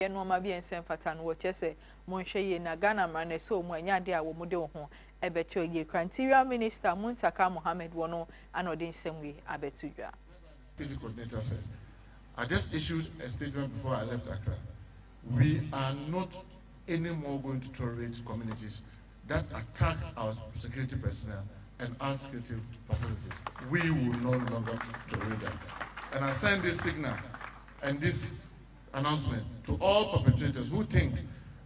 no ma bi ensem fata no chese monhwe ye na Ghana man so mu anya de a wo mu de ho ebecho ye Interior Minister Muntaka Mohammed wono anodin semwe abetudwa. City coordinator says, I just issued a statement before I left Accra. We are not anymore going to tolerate communities that attack our security personnel and our security facilities. We will no longer tolerate that. And I send this signal and this announcement to all perpetrators who think,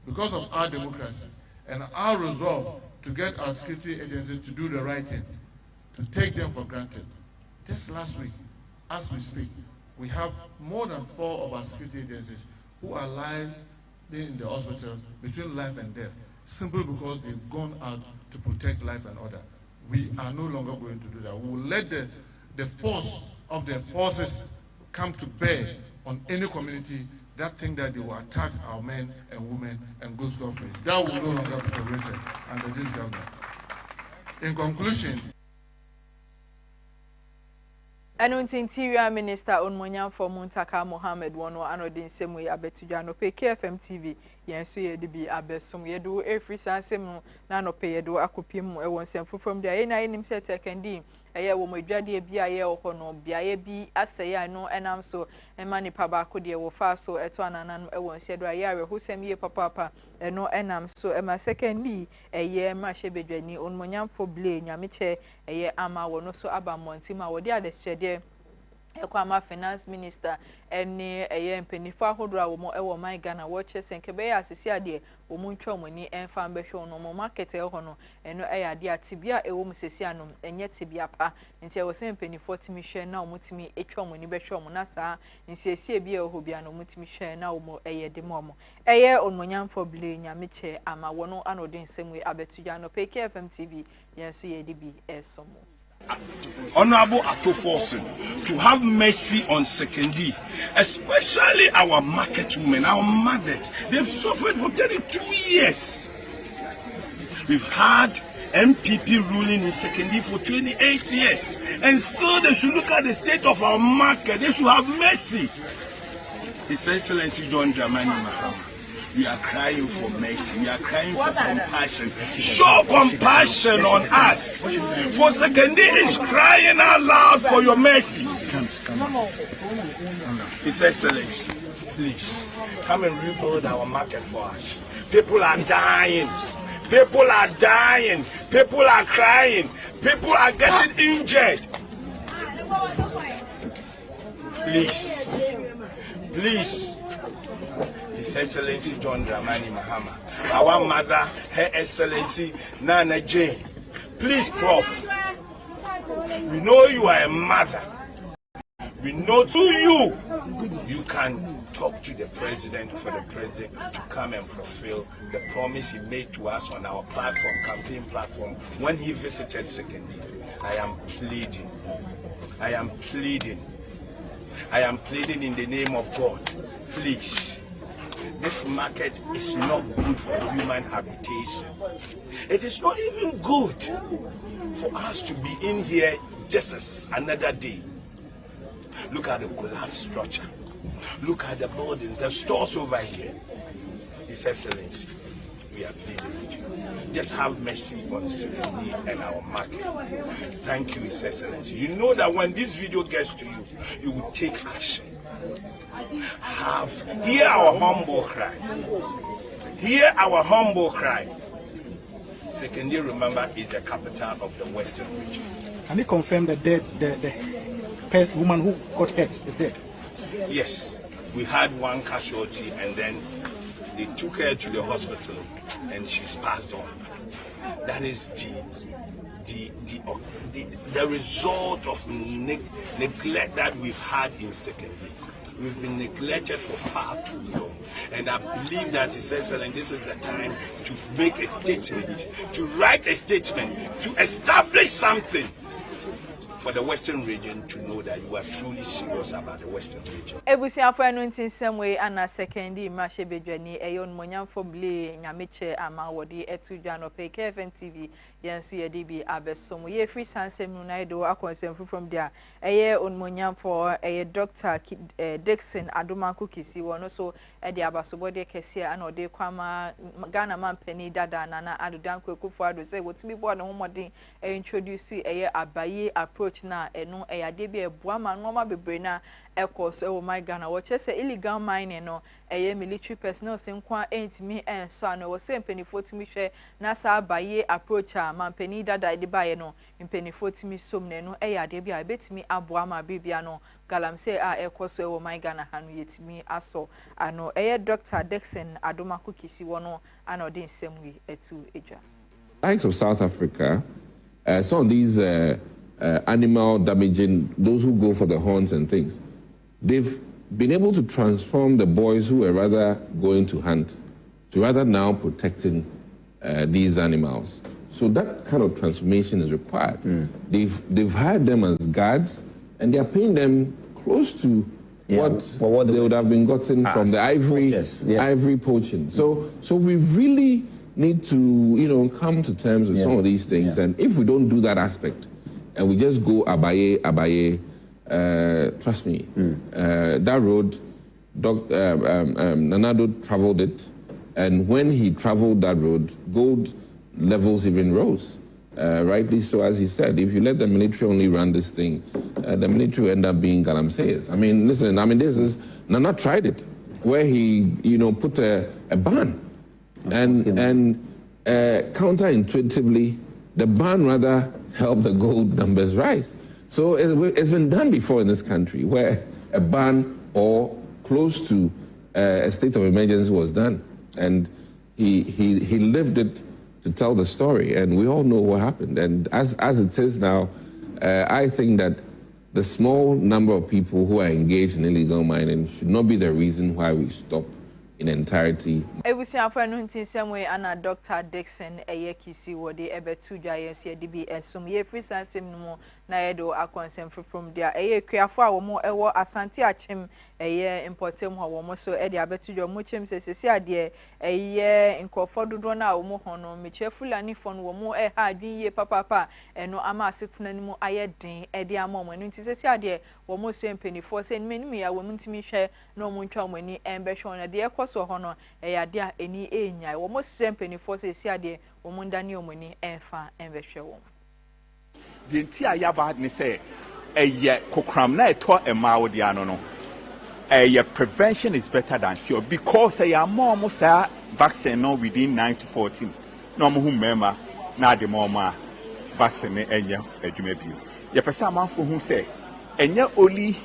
because of our democracy and our resolve to get our security agencies to do the right thing, to take them for granted. Just last week, as we speak, we have more than 4 of our security agencies who are lying in the hospitals between life and death, simply because they've gone out to protect life and order. We are no longer going to do that. We will let the force of the forces come to bear on any community that think that they will attack our men and women and go scot-free. That will no longer be tolerated under this government. In conclusion, Interior Minister Onmonyam for Muntaka Mohammed wono anodin semwe abetudwa no pe KFM TV yenso ye de bi abesom ye do every sansem na no pe ye do akopiem e won sem fofom dia ye na yenim se tekendi eye wo modwade bia ye ho no bia ye bi aseye no enam so ema nipa ba ko de wo fa so eto ananan e won se do aye awe hosem ye papa eno enam so ema sekendi eye ma shebedwani Onmonyam for ble nyameche eye ama wono so abamonti ma wo de adesede Ekwama Finance Minister eni eye mpenifo ahodo a wo ewo my Ghana watch senkebe ya asisi ade wo mu ntwa moni emfa mbehwe no mo market ho no eno eya ade atibia ewo musesi anom enye tibia pa nti ewo se mpenifo timi hwe na wo mutimi etwa moni behwe mo na saa nsiesie bia ho bia no mutimi hwe na wo eye de mo eye Onmonyam for ble nyameche ama wono anodin semwe abetudwa no pe KFM TV yenso ye de bi esomo. Honorable Atoforsen, to have mercy on Sekendi, especially our market women, our mothers. They've suffered for 32 years. We've had MPP ruling in Sekendi for 28 years, and still they should look at the state of our market. They should have mercy. His Excellency John Dramani Mahama, we are crying for mercy. We are crying for compassion. Show compassion on us. For Sekendi is crying out loud for your mercies. His Excellency, please come and rebuild our market for us. People are dying. People are dying. People are crying. People are getting injured. Please. Please. His Excellency John Dramani Mahama, our mother, Her Excellency Nana Jane. Please, Prof. We know you are a mother. We know through you can talk to the president for the president to come and fulfill the promise he made to us on our platform, campaign platform, when he visited Sekendi. I am pleading. I am pleading. I am pleading in the name of God. Please. This market is not good for human habitation. It is not even good for us to be in here just as another day. Look at the collapsed structure. Look at the buildings, the stores over here. His Excellency, we are pleading with you. Just have mercy on Sekendi and our market. Thank you, His Excellency. You know that when this video gets to you, you will take action. Hear our humble cry. Hear our humble cry. Sekendi, remember, is the capital of the Western region. Can you confirm that the woman who got hurt is dead? Yes, we had one casualty, and then they took her to the hospital, and she's passed on. That is the result of neglect that we've had in Sekendi. We've been neglected for far too long. And I believe that His Excellency, this is the time to make a statement, to write a statement, to establish something for the Western region to know that you are truly serious about the Western region. Ebusia for no same way and a second Mashe Bejani, a young Monyam for Blee, Yamiche, Ama Wadi, Etujan or Pay KFM TV, Yansu DB Abesom. Ye free Sanse Munaido, a concern from there. A year on Monyam for a Dr. Dixon, Aduma Kukisi, one also at the Abasobode Kessia and Ode Kwama Ghana Man Penny Dada Nana Adudanko Kufuado say what's me born home introduce a year abaye approach na eno e adebe boama noma bebrena ekos e my Ghana what say illegal mining no e military personnel senkwa entimi enso ano wo say mpenifo timi hwe na sa abaye approach a man peni dada de baye no mpenifo timi som ne no e adebe a betimi aboama bibia no galam say a ekos e my Ghana hanu yetimi aso ano e Dr. Dixon Adoma Kukisi wono ano de nsemwi etu eja likes of South Africa, some of these animal damaging, those who go for the horns and things, they've been able to transform the boys who were rather going to hunt to rather now protecting these animals. So that kind of transformation is required. They've hired them as guards, and they are paying them close to what they would have been gotten from the ivory poaching. So we really need to, come to terms with some of these things. And if we don't do that aspect, and we just go abaye, trust me, that road, Nanado traveled it, and when he traveled that road, gold levels even rose. Rightly so, as he said, if you let the military only run this thing, the military will end up being galamseyas. This is, Nana tried it, where he, put a ban. And counterintuitively, the ban rather helped the gold numbers rise. So it's been done before in this country, where a ban or close to a state of emergency was done. And he lived it to tell the story, and we all know what happened. And as it is now, I think that the small number of people who are engaged in illegal mining should not be the reason why we stop in entirety. Ebusia for no same way and Dr. Dixon Kisi wode ebetu giants ye DB esum ye free sansem no na yedo akonsem from there kuafo a wo mo ewo asante achim importem ho wo mo so e de abetu jo mo chem sesesi ade nkofo dodo na wo mo hono meche fulani fon wo mo ha adwin ye papa eno ama asetena ni mu ayedin e de ama mo nti sesesi ade wo mo so empenifo se nmenimi ya wo mo ntimi hwe no mo ntwa mo ni embehwe na de so hono ade a eni enya wo mo empenifo sesesi ade wo mo ndani omoni enfa embehwe wo the entire yabad ne say kokram na eto emawo dia no prevention is better than cure because more say vaccine no within 9 to 14 no mo humema na de more vaccine enya adwuma bio ye pesa manfo hu say enya only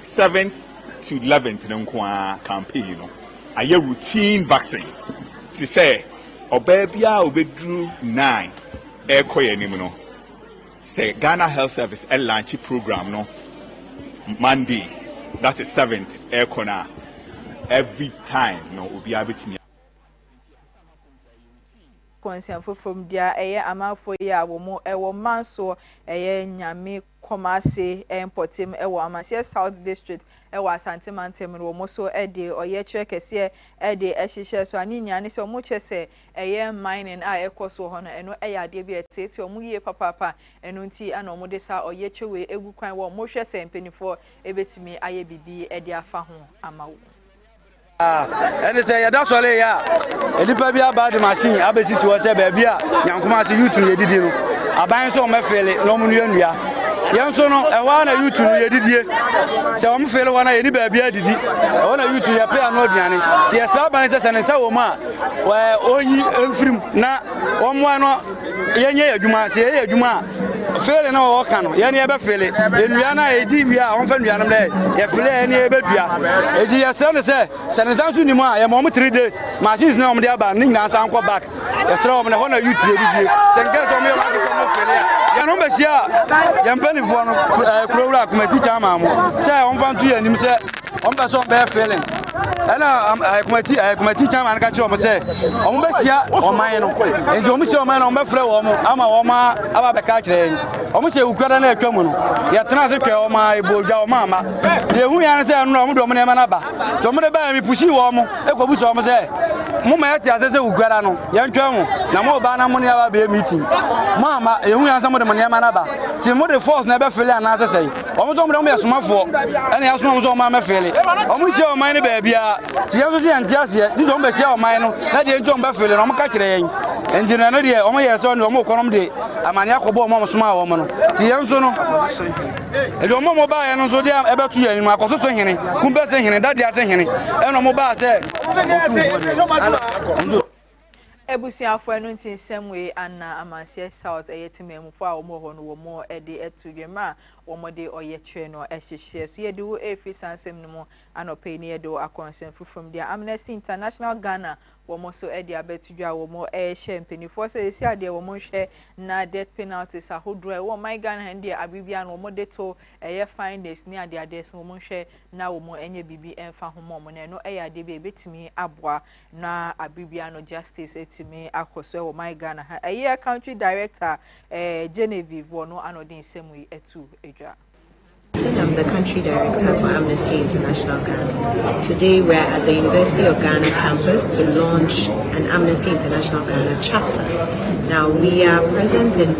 7th to 11th nko campaign no aye routine vaccine to say obebia obedru 9 no say Ghana Health Service launch program no Monday, that is 7th every time no obi abetimi konsianfo from dia amafo ya wo mo ewo manso nyame komase importem ewo amase South District ewo Asante Mantem wo mo so de oye chekese de ehihye so aninya ne se mo chese mining a ekoso ho no eno ade bi etete o mo yie papa eno nti ana mo de sa oye chewe egu kwan wo mo hwe se mpenifo ebetimi aye bibi de afa ho amawo and say ya that's all ya elipa bia bad machine abesisi wo se ba bia nyankoma se YouTube yedidi no aban so me fele no mu nua yenso no e wa na YouTube yedidie se wo me fele wa na yedi ba bia didi e wa na YouTube ya pe anu aduane ti ya sa ban se ne sa wo ma wa onyi emfirim na wo mo ano yenye adwuma se ye adwuma fele na wo ka no ye ne be fele enua na edi bia won fa nua no le ye fele ne e bedua eji ya se no se sansu ni mu a ye mo 3 days machines na mo de aba ni nyina san ko back ye sere wo na ho na YouTube edidie se nka so me wa ko mo fele ya no be sia ye mpani fo no kurowura komati chama mo se won fa ntu ya nim se on be so be fele ana committee chairman ka kire o say o mo be sia o man no enti o mo sia o man no o be frɛ wo mo ama wo ma aba be ka kire o mo say ukura na atwa mu no ya tena se twa o ma ebodwa o ma ama de hu ya no say no mo do mo na ma na ba to mo de ba mi pushi wo mo e ko busi o mo say mo ma ya ti asese ukura no ya ntwa mu na mo ba na mo ne aba be meeting mo ama e hu ya sa mo de mo ne ma na ba ti mo de force na be fele na asese o mo to mo de mo yasomafo ene ya soma mo so ma me fele o mo sia o man ne ba bia ti ya so se anti ase di so mo be sia o man no na de ntwa mo be fele no mo ka kire yen engineer no de o mo ye so no mo konom de amane akobo mo soma wo mo no ti yen so no e do mo ba ye no so de e be tu yen ma akoso so hene kun be se hene dade ase hene e no mo ba se Ebusiafo enu ntinsem we ana amanse south eyetimemu fo a omo ho no wo mo ede etudwema wo mo de oyetwe no ehihye so ye de wo efi sansem no mo anope ni ye de akonsem from there Amnesty International Ghana wo mo so ede abetudwa wo mo ehye mpenifo se esi ade wo mo hwe na death penalties ahodro wo my Ghana hande abibia no wo mo de to eye finance ni ade so wo mo hwe na wo mo enye bibi emfa ho mo mo no ade be betimi aboa na abibia no justice me akoso wo my Ghana a year country director Genevieve wono anodin semwe etu edwa. I'm the country director for Amnesty International Ghana. Today we're at the University of Ghana campus to launch an Amnesty International Ghana chapter. Now we are present in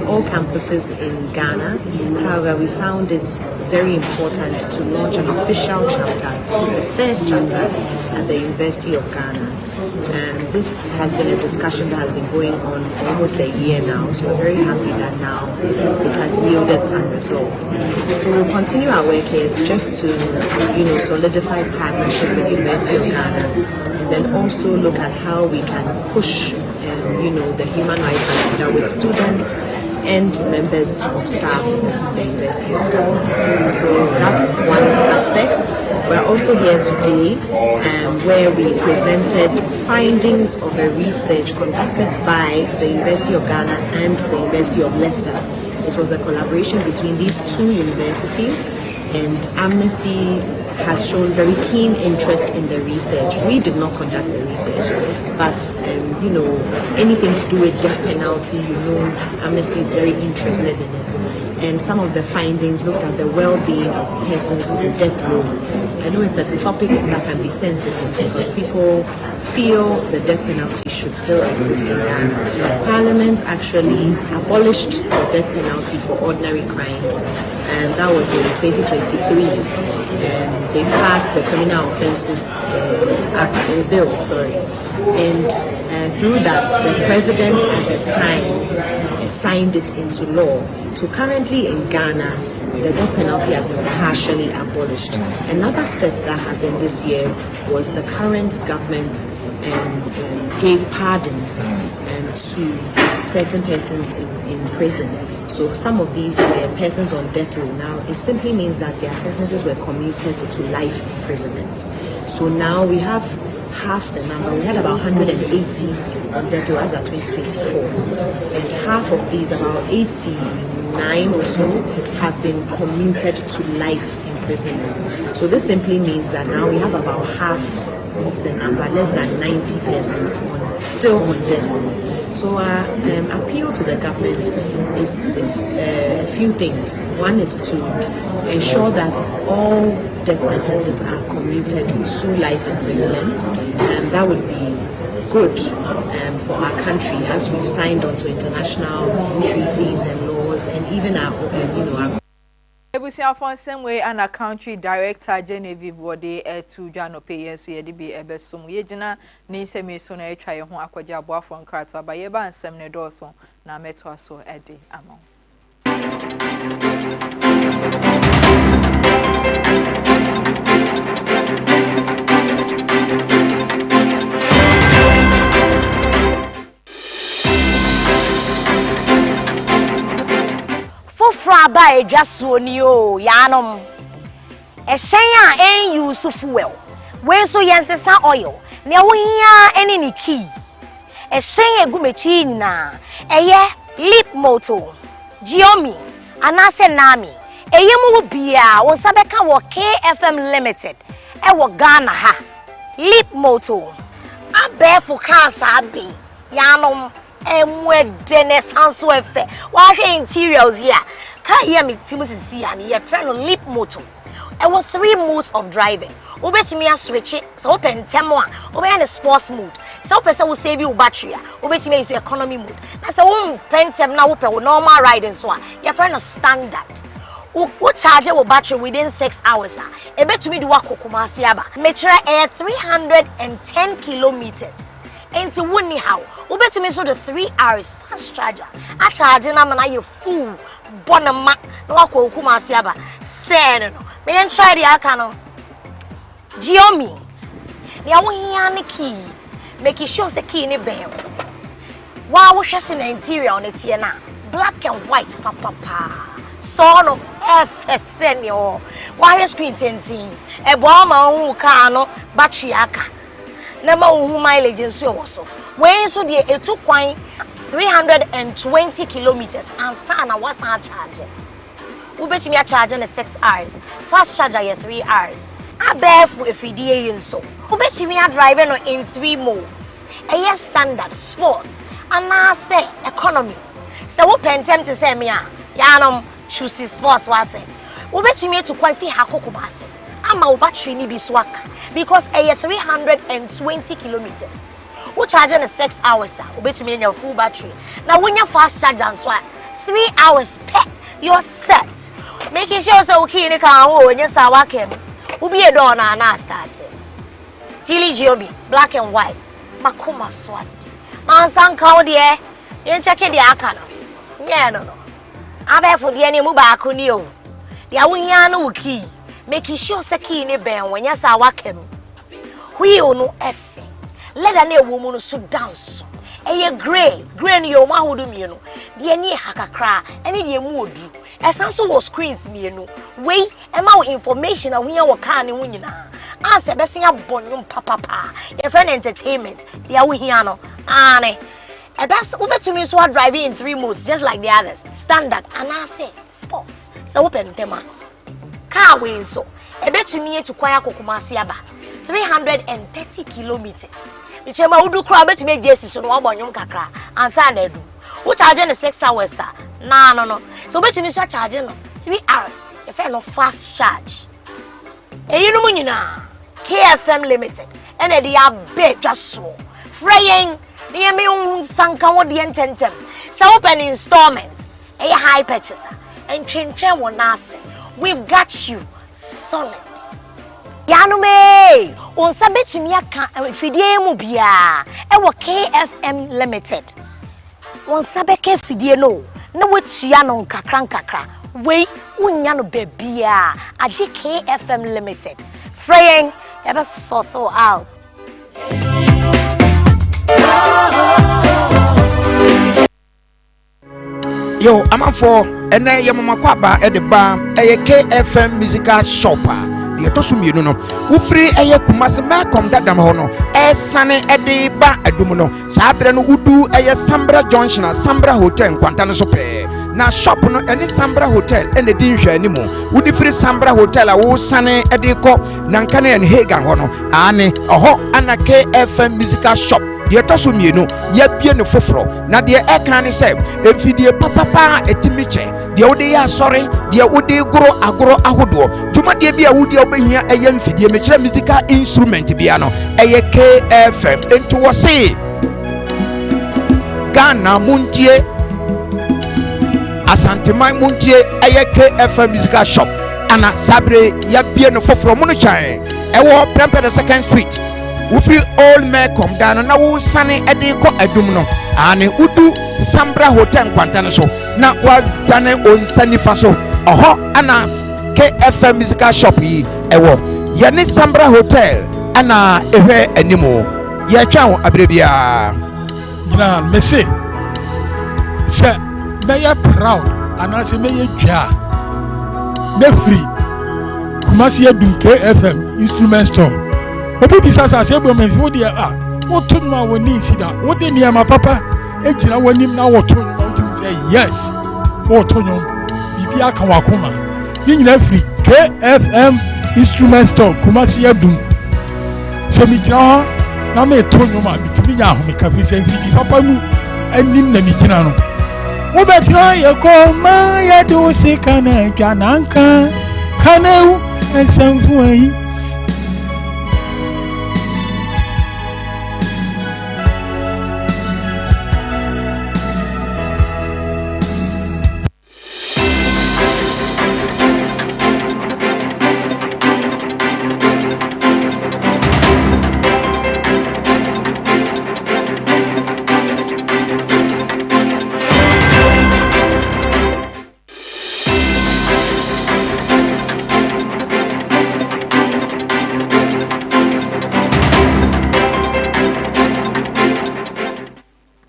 all campuses in Ghana. However, we found it very important to launch an official chapter, the first chapter at the University of Ghana. And this has been a discussion that has been going on for almost a year now, so we're very happy that now it has yielded some results. So we'll continue our work here. It's just to, solidify partnership with the University of Ghana, and then also look at how we can push, the human rights agenda with students and members of staff of the University of Ghana. So that's one aspect. We're also here today where we presented findings of a research conducted by the University of Ghana and the University of Leicester. It was a collaboration between these two universities, and Amnesty has shown very keen interest in the research. We did not conduct the research, but anything to do with death penalty, Amnesty is very interested in it. And some of the findings looked at the well-being of persons on death row. I know it's a topic that can be sensitive because people feel the death penalty should still exist in Ghana. Parliament actually abolished the death penalty for ordinary crimes, and that was in 2023. They passed the Criminal Offences Bill, and through that, the president at the time signed it into law. So currently in Ghana, the death penalty has been partially abolished. Another step that happened this year was the current government gave pardons to certain persons in prison. So some of these were persons on death row. Now it simply means that their sentences were commuted to life imprisonment. So now we have half the number. We had about 180 on death row as of 2024, and half of these, about 89 or so, have been commuted to life imprisonment. So this simply means that now we have about half of the number, less than 90 persons still on death row. So our appeal to the government is a few things. One is to ensure that all death sentences are commuted to life imprisonment, and that would be good for our country, as we've signed on to international treaties and laws, and even our Ebusiafo nsemwe ana country director Genevieve Wode to Jano Payen so yede bi ebesum yegina ne nseme so na etwa ye ho akwaja aboafo nkrato abaye ba nsem ne doso na meto aso ede amon. Fraba ejasuoni o yanom ehyen a use fuel we so yensesa oil ne wo hia ene ne key ehyen egumechi nyina eye lip moto Giomi anase nami eyemu bia wo sabeka wo KFM Limited ewo Ghana ha leap moto abefo cancer abi yanom emwede ne sanso efe wa hwe interiors here ka here me timusisi ya ne ye friend no leap moto ewo 3 modes of driving obetimi a switch so open temo a obe na sports mode so person will save you battery obetimi use economy mode na so won pentem na wo pe normal riding so a your friend no standard wo charge your battery within 6 hours ebetumi do akokomase aba metre 310 kilometers into woni how obetumi so the 3 hours fast charger a charge na mana you full bonama na akokomase aba say no me try the aka no Giomi ya wo hia ne key make sure say key ne ben wa wo hwese na interior on it here na black and white papa so no FSN yo wa screen tentin e bo ma hu car no battery aka na ma hu mileage nso e wo so when so de etu kwan 320 kilometers and sana was a charge ubetimi a charge na 6 hours fast charger ya 3 hours abefu efidie yenso ubetimi a drive no in 3 modes a standard sports and na say economy so wo pentem to say me a yanom choose sports what say ubetimi to kwan fi hakokomase ama wo battery ni bi so aka because a 320 kilometers wo charge na 6 hours ubetimi nya full battery na wonya fast charger so 3 hours per you're set making sure so okay ni kan ho nya sa wakem ubi e door na start Chili Giobi black and white makoma swat man san kawo de yen check the aka no yeah no abefo de ni mu ba ko ni o de awunya no key making sure so key ni ben nya sa wakem wheel no efe leather na ewo mu no so dance eye gray ni yo ma hodo mi no de ni hakakra ene de mu odu esanso wo screens mienu wey ema wo information ahun wo car ne ho nyina ase besia bonyum papa your friend entertainment dia wo hia no ane ebes ubetumi so drive in 3 modes just like the others standard and ase sports so open tema car we so ebetumi etukwan akokomase aba 330 kilometers bichema udu kra betumi jesi so no wabonyum kakra ansa na adu wo charge na 6 hours no so betumi so charge no 3 hours if no fast charge eyinu munyina KFM limited and they are big just so fraying near me un sanka wo de ententem so open installment a high purchase and train one nase we've got you solid Yanume on sabetumi aka fidie mu bia e wo KFM limited on sabeke fidie no na wotia no nkakra we unya no bebia age KFM limited fraying ever sort out yo amafo ene yemama kwaba e de ba eye KFM musical shop de to so mienu no wo free eye kumase makom dadam ho no e sane e de ba adum no saa bre no udu eye Sambra Junction Sambra Hotel nkwanta no so pe na shop no eni Sambra Hotel ene di nhwa ani mu wudi free Sambra Hotel a wo sane e de ko nanka na en Hagan ho no ane oho ana KFM musical shop de to so mienu ya bie no foforo na de e kan ne se emfidie papa etimiche de wode ya sorry de wode goro agoro ahodo tuma de bia wode obehia eye mfidie mekire musical instrument bia no eye KFM ento wo se Ghana muntie Asanteman muntie eye KFM musical shop ana sabre ya bie no foforo mu no chan ewo Prempeh the 2nd Street Ufi all me come down na wo sane ede ko adum no ane udu Sambra Hotel nkwanta so na wa dane onsani fa so oho ana KFM musical shop yi ewo ye ne Sambra Hotel ana ehwe animo ye twa abrebia gina mese se be proud ana se me ye dwa me free kumasi edun KFM instrument store obi disasa se bo me fo de woto no woni sida wo de niama papa ejina wonim na woto no wo say yes woto no bibi aka wakoma ni nyina free KFM instrument store Kumasi Adum. Sɛ megyina hɔ na meto nnwom a metumi nya ahomeka fi sɛ mfidi papa mu anim na megyina no wobɛtena yɛkɔ ma yɛde wo sika na atwa nanka kanewu ɛnsɛmfo ayi.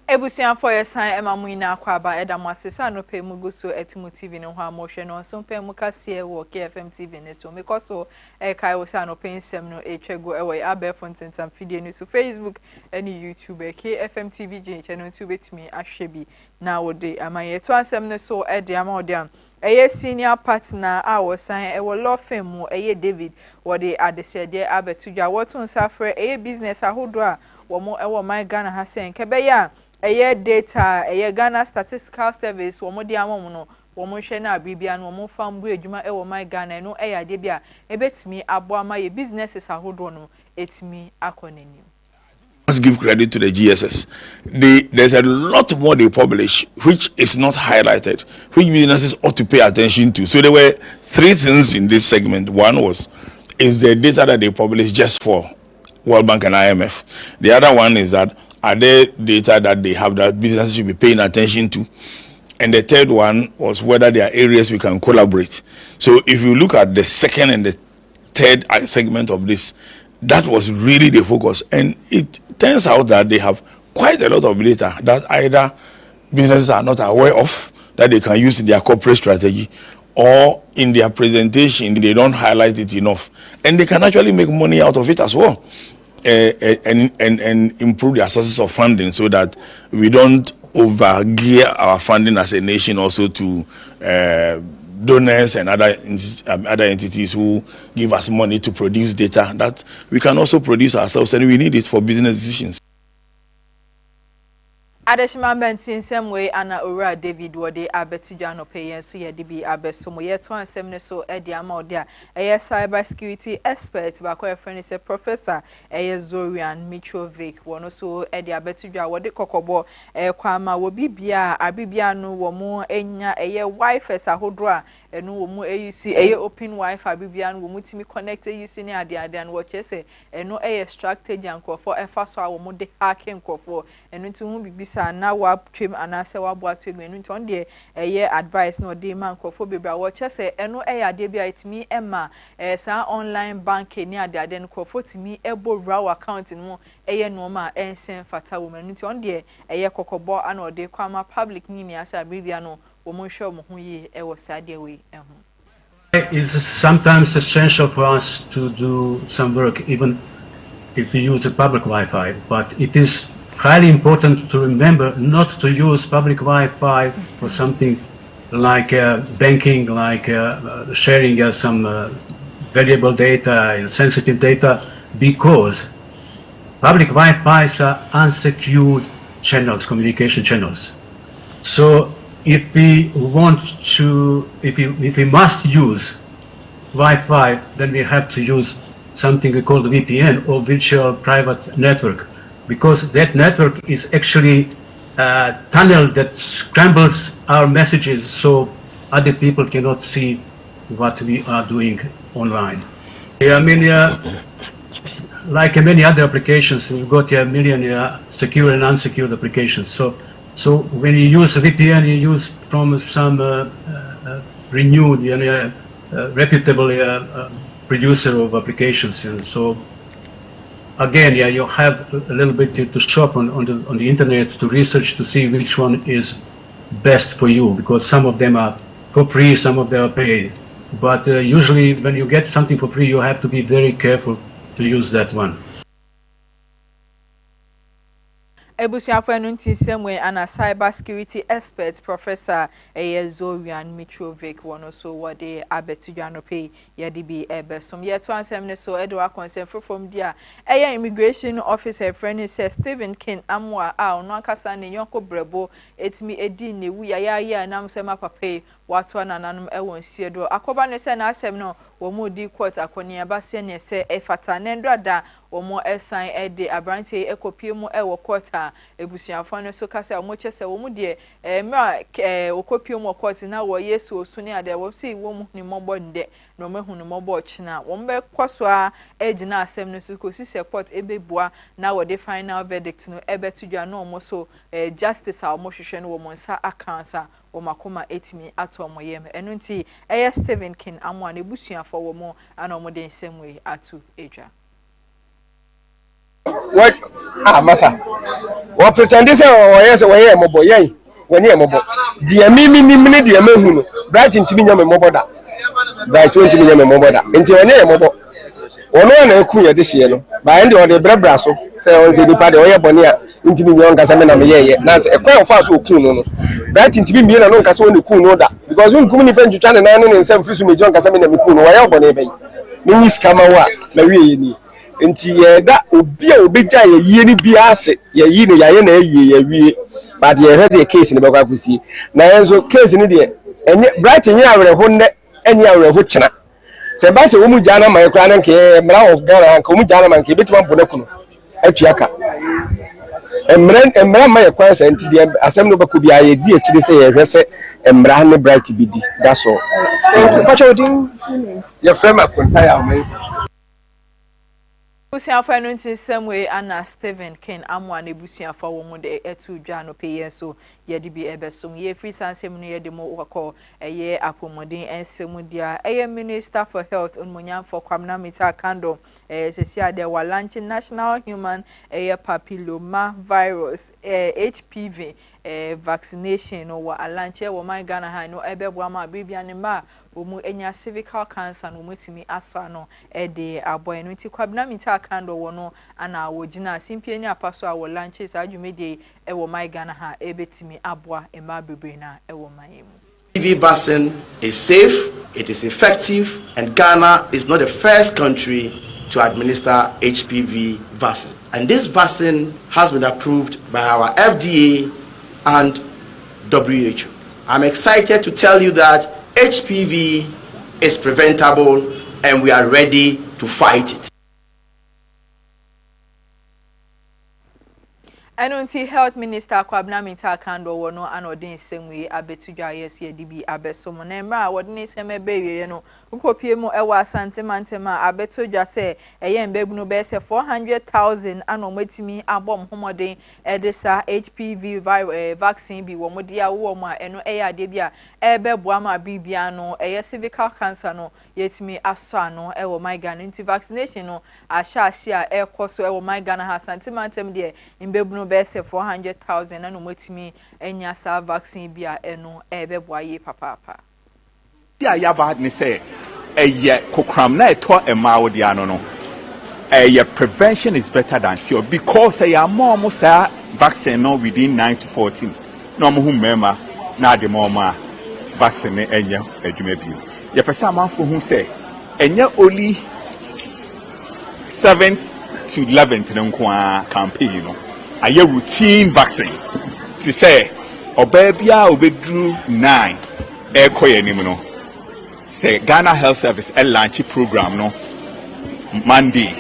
Ebusian for your sign Emma Muina Kwaba Eda Masisa no pay muguso etimu TV no ha motion on some pay mukasie wo KFM TV ne so because so e kai wo sa no pay sem no e twego e we abe fonten tam video no so Facebook any YouTube KFM TV channel to betimi ahwe bi na wo de amaye to ansem no so e de ama ode am eye senior partner a wo sign e wo law firm mu eye David wo de adese de abetudwa wo to nsafre eye business ahodo a wo mo e wo my Ghana ha sen kebe ya eye data eye Ghana Statistical Service wo mo di amom no wo mo hwe na bibia no wo mo fambu adwuma e wo my Ghana no eye ade bia ebetimi abo ama ye businesses ahodo no etimi akonani. Let's give credit to the GSS. There's a lot more they publish which is not highlighted, which businesses ought to pay attention to. So there were three things in this segment. One is the data that they publish just for World Bank and IMF. The other one is that are there data that they have that businesses should be paying attention to? And the third one was whether there are areas we can collaborate. So if you look at the second and the third segment of this, that was really the focus. And it turns out that they have quite a lot of data that either businesses are not aware of, that they can use in their corporate strategy, or in their presentation, they don't highlight it enough. And they can actually make money out of it as well. And improve their sources of funding so that we don't overgear our funding as a nation also to donors and other entities who give us money to produce data that we can also produce ourselves, and we need it for business decisions. Adeshima Bentin same way Anna Ora David wode abetija no pay so ye de bi abesomo ye to ansem ne so e de ama ode a cyber security expert ba ko friend say professor Zorian Mitrovic wono so e de abetija wode kokobo kwama wo bibia abibia no wo mo enya wi-fi ahodo a eno wo mo use open wi-fi bibia no wo mutimi connect use ni ade and wo chese eno strategy ankofo efa so a wo mo de hacking ankofo eno nti hu bibisa na wa twem anase wa bo atu enu nti on de advice no de man ankofo bibia wo chese eno ade bia itimi ema sa online banking ni ade ankofo timi ebo raw account no no ma ensen fata wo menu nti on de kokobo ana de kwama public ni ni asa bibia no It's sometimes essential for us to do some work, even if we use a public Wi-Fi. But it is highly important to remember not to use public Wi-Fi for something like banking, like sharing some valuable data, sensitive data, because public Wi-Fi's are unsecured channels, communication channels. So if we want to, if we must use Wi-Fi, then we have to use something we call the VPN, or virtual private network, because that network is actually a tunnel that scrambles our messages so other people cannot see what we are doing online. I mean, like many other applications, we've got a million secure and unsecured applications. So when you use a VPN, you use from some renewed, reputable producer of applications. And so again, you have a little bit to shop on the internet to research to see which one is best for you, because some of them are for free, some of them are paid. But usually when you get something for free, you have to be very careful to use that one. Ebusiafo no nti semwe ana cyber security expert Professor Zorian Mitrovic wono so wode abetudwano pay yede bi ebesom ye to ansem ne so edo akonsem from dia immigration officer friend says Stephen King amwa a ono akasa ne yonko brebo etimi edi ne wu ya nam sema papa watu nananum ewon siedo akoba ne se na asem no wo mu di court akoni abase ne se efata ne ndoda wo mo esan ede abrantie ekopie mu ewo court a ebusuafo no so kasa wo chese wo mu de mra okopie mu court na wo yesu osuni ade wo si wo mu ni mobo nde no mahunu mobo china wo mbe kwaso a ejina asem no so kosi support ebebua na wo de final verdict no ebetudwa no mo so justice a wo hwehwe no wo mo nsa akansa wo makoma etimi ato mo yem enu nti Stephen King amwa na ebusuafo wo mo ana mo de nsemwe atu edwa. What? Massa. What pretend this? Oh, yes, we mobo. Yay, when you mobo. Dear me, dear me, bright into me, moboda. Bright 20 million moboda. Into your mobo. Ono na eku ye this year no. By the other brasso. Say on the party or bonia into me young Casamina me. Now, a quite fast who no. Bright into me, no Casso no cool no that. Because when come even to China 9 and 7 fish me John Casamina me cool no. I bonnet. Miss Kamawa, Marie. Nti da obi a obegya ye ni bia ase ye yi ne yaye na ye wie but ye heard the case ni be kwa kusi na enso case ni de enye bright enye awre ho ne enye awre ho kyena se ba se wo mu gya na man kra na nke mra of Ghana nke wo mu gya na man nke betima mpona kunu atuaka emra ma ye kwan se nti de asem no bako bia ye di akiri se ye hwese emra ne bright bidi that's all. Thank you pacho din your friend akonta ya amazing. Busiafo no nti semwe ana Stephen King amwa na busiafo wo mu de etu dwa no peye so ye de bi ebesom ye free sansem no ye de mo wakọ eye apomodin ensemu dia eye Minister for Health onmonyam for Kwamna Mita Kando sesia de wa launch National Human Papilloma Virus HPV vaccination no wa alanche wo man Ghana ha no ebeboa ma bibia ne ma omu enya cervical cancer no mutimi asa no de aboy no nti Kwabna Mita Kando wono ana wogina simpie nya paso a wo lanches adwumede wo my Ghana ha ebetimi aboa ema bebre na wo mayemu. HPV vaccine is safe, it is effective, and Ghana is not the first country to administer HPV vaccine. And this vaccine has been approved by our FDA and WHO. I'm excited to tell you that HPV is preventable and we are ready to fight it. Anunti Health Minister Kwabna Mita Kando wono anodin semwe abetudwa yesu yedibi abesomo na mra wodne seme bewe no ukopie mu ewa asante mantema abetudwa se eye mbegunu be se 400,000 anomatimi abom homodin edesa HPV vaccine bi wo modia wo mu a eno eye ade bia ebeboa ma bibia no eye cervical cancer no yetimi aso ano ewo my Ghana nti vaccination no ahya asia ekoso ewo my Ghana ha asante mantem de mbegunu be se 400,000 anomatimi enya sa vaccine bia eno ebeboa ye papa. Dia ya bad ni say eye kokram na eto ema wo dia no no prevention is better than cure because more say vaccine no within 9 to 14 no mo hu mema na de mo ma vaccine enya adwuma bio ye pesa amanfo hu say enya only 7th to 11th nko a campaign no aye routine vaccine to say obabia obedru 9 ekoye nim no say Ghana Health Service a launch program no Monday,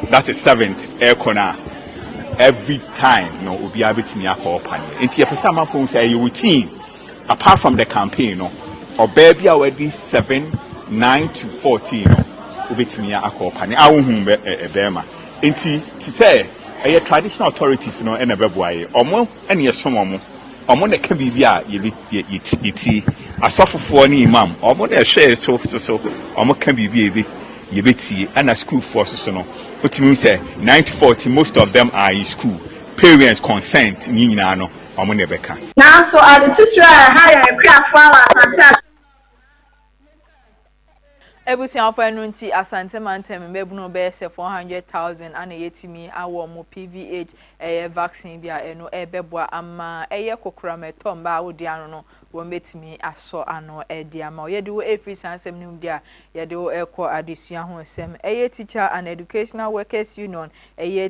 that is 7th ekona every time no obi abetimi akọ pani enti yepesa amafo say you routine apart from the campaign no obabia already 7 9 to 14 no obetimi akọ pani awuhu bema enti to say traditional authorities no na beboaye omo ene yesomo omo na ka bibia yiti asofofo ni imam omo na hwe so omo ka bibia yebeti and a school forces so no otimi say 9 to 40 most of them are in school parents consent ni nyina no omo na beka now so at the teacher higher craft for asante Ebusianfo enunti asante mantem mebuno be se 400,000 ana yetimi awo mo PVH vaccine bia eno ebeboa ama kokora metom ba wodi ano no wo metimi aso ano edi ama yede wo efri sansem nim dia yede wo ekọ adesua ho sem teacher and educational workers union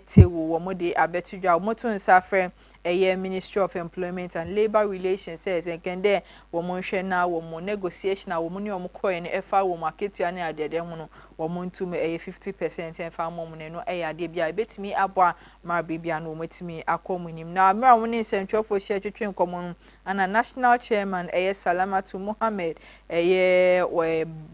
tewo wo mode abetudwa wo moto nsafre Ministry of Employment and Labor Relations says nkende wo mo hwe na wo mo negotiation na wo mo ne wo koye ne efa wo marketia ne adede ho no wo mo ntum 50% efa mo ne no ade bia betimi aboa ma bibia no wo metimi akomunim na mra wo ne nsentwofo hye twetwe nkomo ana national chairman Salamatu Mohammed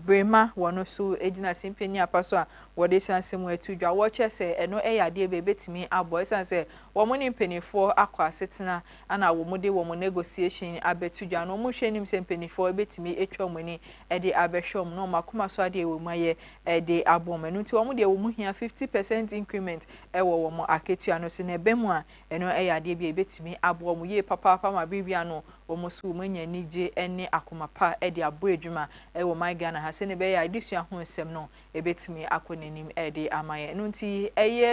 Brema wono so ejina simpeni apaso a wo de sansem atudwa wo chese eno ade be betimi aboa sanse wo mo ne mpenifo akwa setena ana wo mo de wo mo negotiation abetudwa no mo hwe nim sempenifo betimi etwa mo ni de abehwom no makoma so ade wo maye de abom eno nti wo mo de wo mo hia 50% increment wo mo aketua no se na bemu a eno ade bi betimi aboa mo ye papa ma bibia no wo mo so mo nya nije ene akoma pa de abo adwuma wo my Ghana ha se ne be ya adesua ho nsem no betimi akonenim de amaye eno nti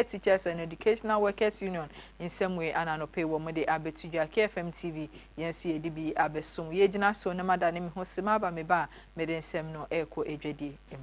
teachers and educational workers union nsem we ana no pe wo mo de abetudwa KFM TV yenso ye de bi abesom ye gina so na mada ne me ho sema ba me ba me de nsem no eko edwedi em.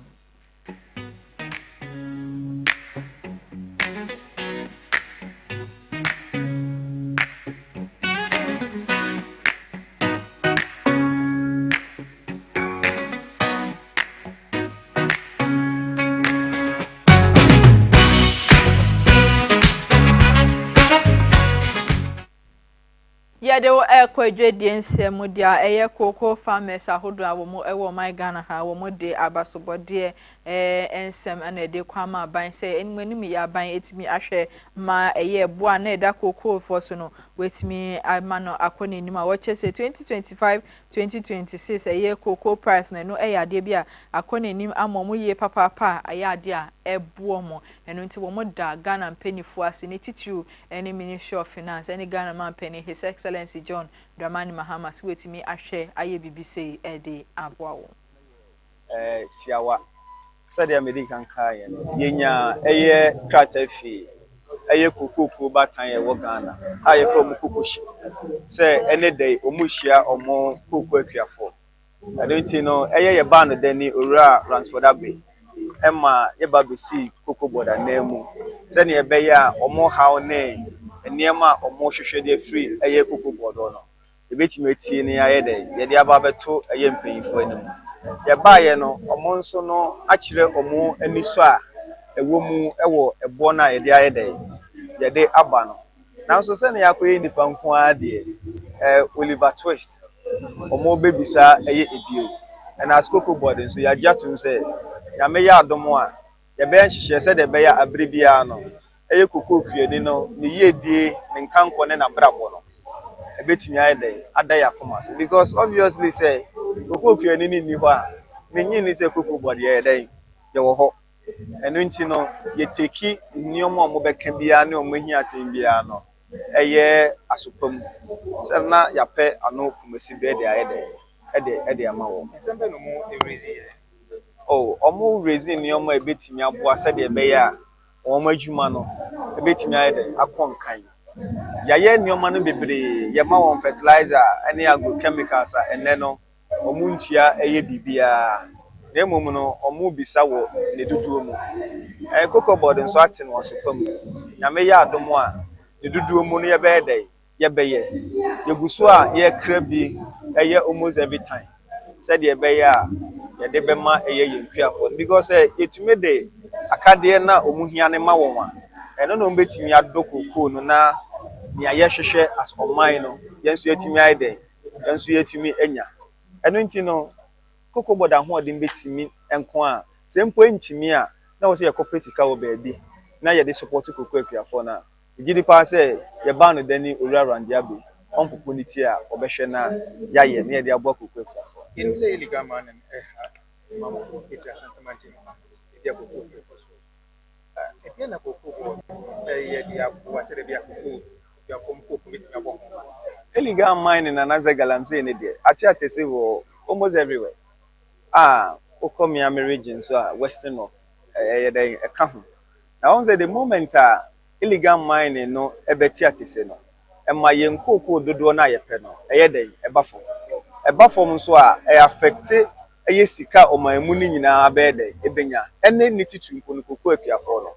Yade wo ekwadwedie nsem dia cocoa farmers ahodo a wo mo ewo my Ghana ha wo mo de abasobode ensem ana de kwama aban se enmanim ya aban etimi ahwe ma boa na eda cocoa for so no wetimi amano akoni nim a wo chese 2025 2026 cocoa price na no ade bia akoni nim amom ye papa ade a eboa mo eno nti wo mo da Ghana mpenifo ase ne titru ene Ministry of Finance ene Ghana man peni His Excellency John Dramani Mahama si wetimi ahwe aye BBC ede aboawo tiawa sadia medical kai yenya kratafi kukuku batan ye wo Ghana aye from kukushi say any day omuhia omo kuku akuafo adonti no ye ban dani owura Ransford Abbey Emma yeba besi cocoa border nemu se ne beya omo haw ne niema omo hwehwe de free cocoa border no ebetime tie ne aye de ye de aba beto mpanyifo anim ye baaye no omo nso no akire omo aniso a ewo mu ewo ebo na ye de aye de ye de aba no nanso se ne yakoye nipa nko ade Oliver Twist omo bebisa ebio and as cocoa border so ya jatum se ya me ya adomo a ya be nhihye se de be ya abribia no cocoa kuani no ne yedie ne nkanko ne na brabo no ebetimi ayede adaya koma so because obviously say cocoa kuani ni ho a menyi ni se cocoa border ye den ye wo ho eno nti no ye teki nneomo a mo beka bia ne omahia asem bia no asopam se na ya pe ano kumasi be de ayede ede ama wo sembe no mo erezi omo reason nneomo ebetimi aboa se de be ya omo adwuma no ebetimi ayede akonkan yaye nneoma no bebre ye ma won fertilizer any agrochemicals ene no omu ntua bibia na emom no omu bisa wo ne duduo mu cocoa board nso ate no osopam na me ya adomo a ne duduo mu no ye be dey ye beye yeguso a ye kra bi almost every time said ye be ya ye de be ma yenkuafo because etumi de akade na omuhia ne ma won a eno no mbetimi adoko no na nia ye hwehwe as oman no yenso yetimi aide yenso yetimi enya eno nti no cocoa board ho odin betimi enko a sempo entimi a na wo se yekopa sika wo baabi na ye de support cocoa akuafo na gidi pa se ye ba no dani owura Randiabe onpopo ni ti a obehwe na yaye na ye de abo cocoa akuafo in say illegal man mamfo eti asantama ti e cocoa akuafo e na cocoa board ye de abo se de bia cocoa ya komko kumiti abo illegal mining and as galamse ne de ati atese wo almost everywhere oko Miami region so western of dey e ka ho na on say the moment illegal mining no ebeti atese no e ma yen koko dodo na yepe no dey e ba fom nso e affect sika omanmu ni nyina be dey ebenya ene ni titu nko no koko akuafo no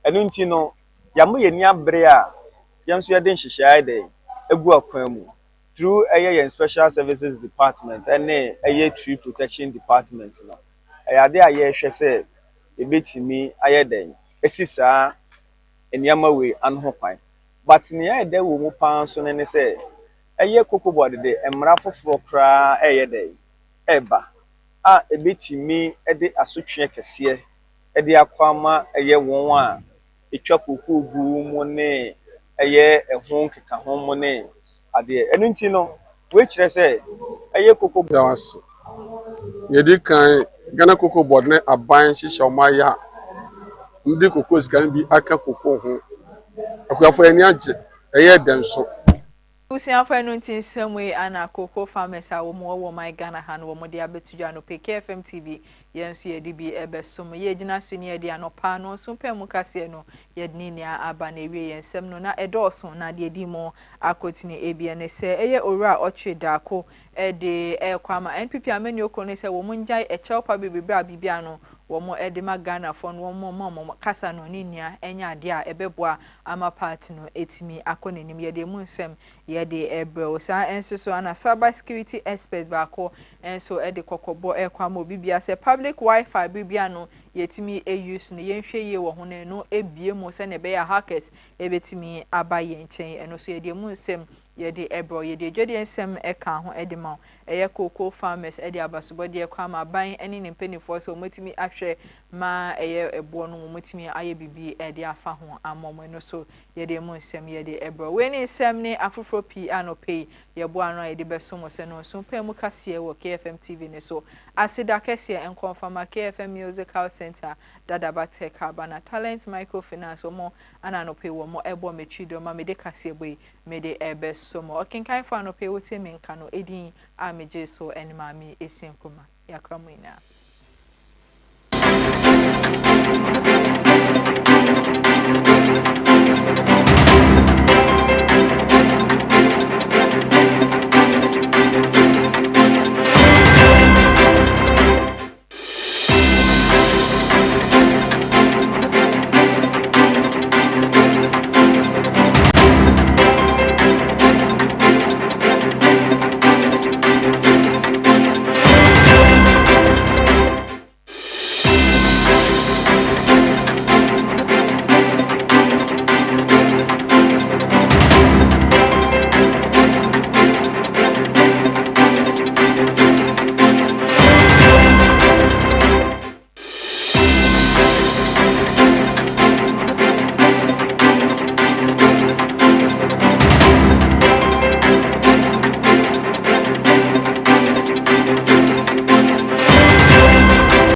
eno nti no yamo ye ni abre yenso ye den hihia dey egu akwan mu through special services department and tree protection department no ade aye hwe se ebetimi aye den esisa eniama we anho kwan but ne aye dey wo mu pan so ne se cocoa board de emra foforo kra den eba ebetimi de asotwe kese de akwama won a etwa cocoa gu mu ne ehon keka ho mu ne ade enu nti no we kire se cocoa dawas yedi kan Ghana cocoa board ne aban hihye omaya ndi cocoa scan bi aka cocoa ho akuafo ani age denso Usianfo enu ntin samwe ana cocoa farmers a wo my Ghana han wo de abetuja no PKFM TV yenso ye di bi ebesom ye gina so ne ye di anopa no so pem kase no ye ni nia aba na ewie yensem no na edoso na de di mo akotini ebia ne se eye owura oche dako de kwama NPP amani okone se wo munjai echewpa bibibra abibia no womo edema Ghana fon womo kasa no ni nia enya ade a ebeboa ama party no etimi akonenim ye de mu nsem ye de ebro sa enso so ana cyber security expert bako enso ede kokobo kwama obibia se public wifi bibia no yetimi use no yenhwe ye wo hono no ebie mu se ne be ya hackers ebetimi aba ye nchen eno so ye de mu nsem ye de ebro ye de dwede nsem eka ho edema eye cocoa farmers ede abasobode kwama ban ene ne mpenifo so motimi ahwe ma eye ebo no motimi aye bibi ede afa ho amom eno so ye de mu nsem ye de ebro we ni nsem ne afoforo pi anope ye bo anu ye de besom se no so pem kase wo KFM TV ne so asida kase en confirm KFM Musical Center dadabate kabana talent microfinance omo ananope wo mo ebo mechido ma mede kase boy mede ebesom okenkan fa anope wote menka no edin ameje so en Maame Esi Nkrumah yakramina